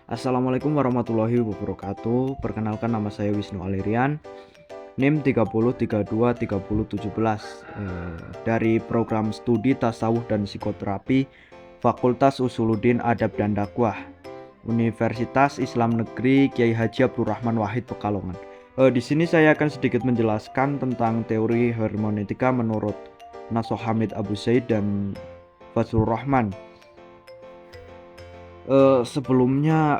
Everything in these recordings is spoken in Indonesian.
Assalamualaikum warahmatullahi wabarakatuh. Perkenalkan, nama saya Wisnu Alirian, NIM 30323017, dari program studi tasawuf dan psikoterapi Fakultas Usuluddin Adab dan Dakwah Universitas Islam Negeri Kiai Haji Abdul Rahman Wahid Pekalongan. Di sini saya akan sedikit menjelaskan tentang teori hermeneutika menurut Nasuh Hamid Abu Zaid dan Fazlur Rahman. Sebelumnya,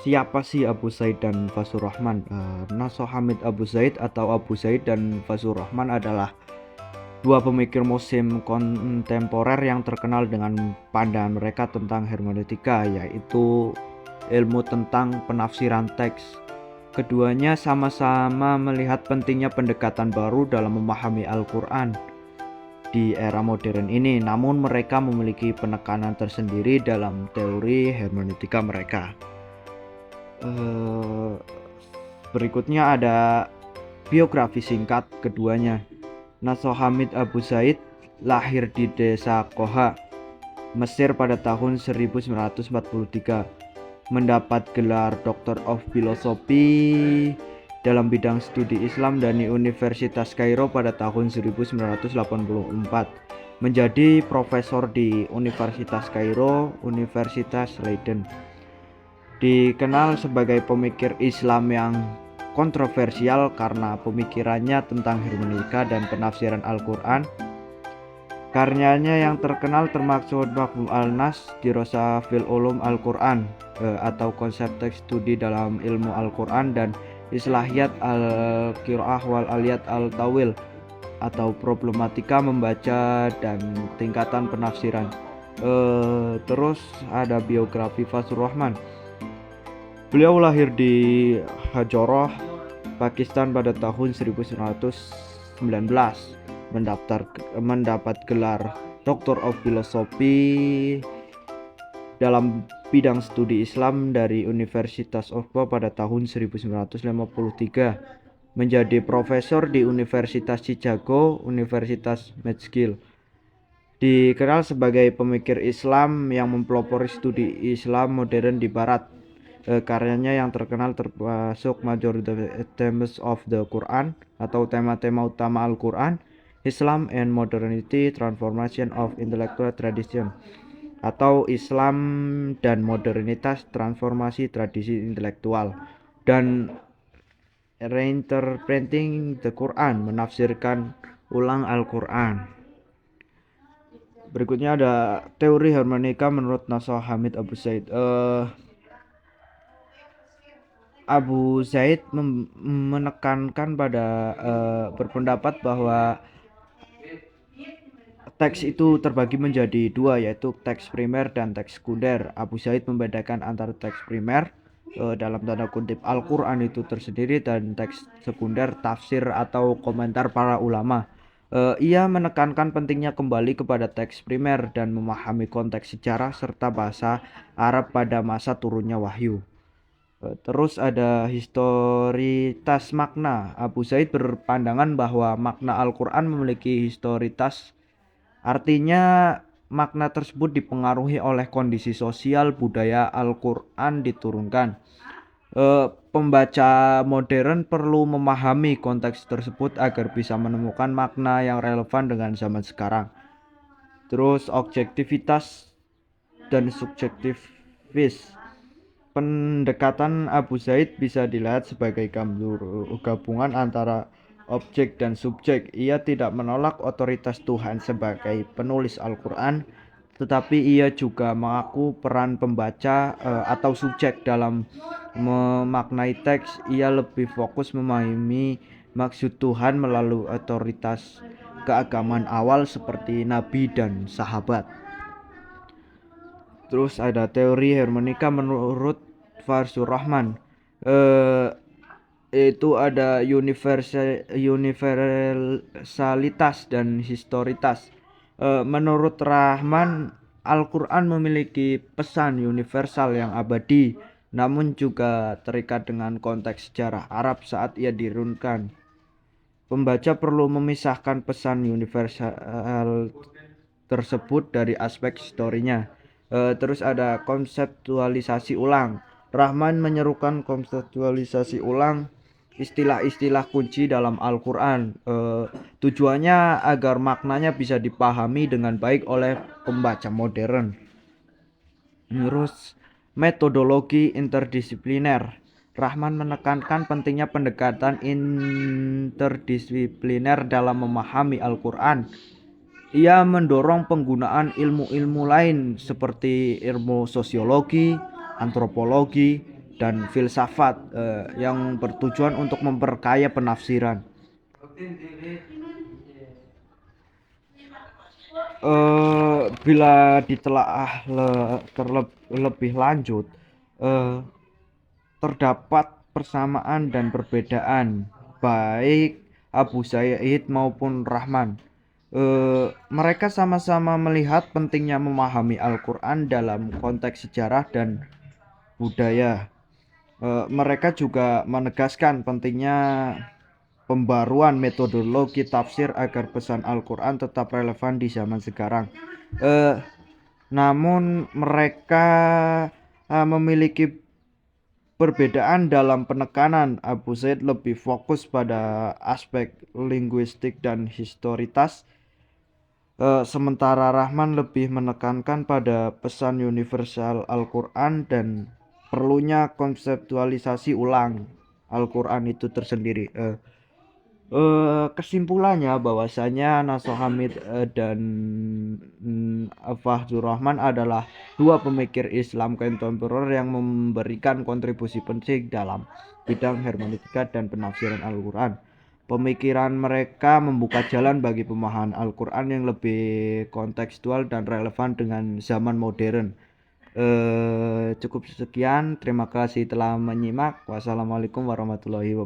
siapa sih Abu Zaid dan Fazlur Rahman? Nasuh Hamid Abu Zaid atau Abu Zaid dan Fazlur Rahman adalah dua pemikir muslim kontemporer yang terkenal dengan pandangan mereka tentang hermeneutika, yaitu ilmu tentang penafsiran teks. Keduanya sama-sama melihat pentingnya pendekatan baru dalam memahami Al-Quran di era modern ini, namun mereka memiliki penekanan tersendiri dalam teori hermeneutika mereka. Berikutnya ada biografi singkat keduanya. Nasuh Hamid Abu Zaid lahir di desa Koha, Mesir pada tahun 1943, mendapat gelar Doctor of Philosophy dalam bidang studi Islam dari Universitas Kairo pada tahun 1984, menjadi profesor di Universitas Kairo, Universitas Leiden. Dikenal sebagai pemikir Islam yang kontroversial karena pemikirannya tentang hermeneutika dan penafsiran Al-Quran. Karyanya yang terkenal termasuk Mafhum al-Nas, Dirosah fil Ulum Al-Quran, atau konsep teks studi dalam ilmu Al-Quran, dan Islahiyat al-Qira'ah wal Aliyat al-Tawil, atau problematika membaca dan tingkatan penafsiran. Terus ada biografi Fazlur Rahman. Beliau lahir di Hajoroh, Pakistan pada tahun 1919, mendapat gelar Doctor of Philosophy dalam bidang studi Islam dari Universitas Oxford pada tahun 1953, menjadi profesor di Universitas Chicago, Universitas McGill. Dikenal sebagai pemikir Islam yang mempelopori studi Islam modern di Barat. Karyanya yang terkenal termasuk Major Themes of the Quran, atau tema-tema utama Al-Quran, Islam and Modernity, Transformation of Intellectual Tradition, atau Islam dan Modernitas, Transformasi Tradisi Intelektual, dan Reinterpreting the Quran, menafsirkan ulang Al-Quran. Berikutnya ada teori hermeneutika menurut Nasuh Hamid Abu Zaid. Abu Zaid menekankan pada berpendapat bahwa teks itu terbagi menjadi dua, yaitu teks primer dan teks sekunder. Abu Zaid membedakan antara teks primer, dalam tanda kutip Al-Quran itu tersendiri, dan teks sekunder, tafsir atau komentar para ulama. Ia menekankan pentingnya kembali kepada teks primer dan memahami konteks sejarah serta bahasa Arab pada masa turunnya wahyu. Terus ada historitas makna. Abu Zaid berpandangan bahwa makna Al-Quran memiliki historitas, artinya makna tersebut dipengaruhi oleh kondisi sosial budaya Al-Quran diturunkan. Pembaca modern perlu memahami konteks tersebut agar bisa menemukan makna yang relevan dengan zaman sekarang. Terus objektivitas dan subjektivis. Pendekatan Abu Zaid bisa dilihat sebagai gabungan antara objek dan subjek. Ia tidak menolak otoritas Tuhan sebagai penulis Al-Quran, tetapi ia juga mengaku peran pembaca atau subjek dalam memaknai teks. Ia lebih fokus memahami maksud Tuhan melalui otoritas keagamaan awal seperti nabi dan sahabat. Terus ada teori hermeneutika menurut Fazlur Rahman. Itu ada universalitas dan historitas. Menurut Rahman, Al-Quran memiliki pesan universal yang abadi, namun juga terikat dengan konteks sejarah Arab saat ia diturunkan. Pembaca perlu memisahkan pesan universal tersebut dari aspek historinya. Terus ada konseptualisasi ulang. Rahman menyerukan konseptualisasi ulang istilah-istilah kunci dalam Al-Quran. Tujuannya agar maknanya bisa dipahami dengan baik oleh pembaca modern. Terus metodologi interdisipliner. Rahman menekankan pentingnya pendekatan interdisipliner dalam memahami Al-Quran. Ia mendorong penggunaan ilmu-ilmu lain seperti ilmu sosiologi, antropologi, dan filsafat yang bertujuan untuk memperkaya penafsiran. Bila ditelaah terlebih lanjut, eh, terdapat persamaan dan perbedaan baik Abu Sayyid maupun Rahman. Mereka sama-sama melihat pentingnya memahami Al-Quran dalam konteks sejarah dan budaya. Mereka juga menegaskan pentingnya pembaruan metodologi tafsir agar pesan Al-Quran tetap relevan di zaman sekarang. Namun mereka memiliki perbedaan dalam penekanan. Abu Zaid lebih fokus pada aspek linguistik dan historitas, sementara Rahman lebih menekankan pada pesan universal Al-Quran dan perlunya konseptualisasi ulang Al-Quran itu tersendiri. Kesimpulannya bahwasanya Naso Hamid dan Fahdur Rahman adalah dua pemikir Islam kontemporer yang memberikan kontribusi penting dalam bidang hermeneutika dan penafsiran Al-Quran. Pemikiran mereka membuka jalan bagi pemahaman Al-Quran yang lebih kontekstual dan relevan dengan zaman modern. Cukup sekian, terima kasih telah menyimak. Wassalamualaikum warahmatullahi wabarakatuh.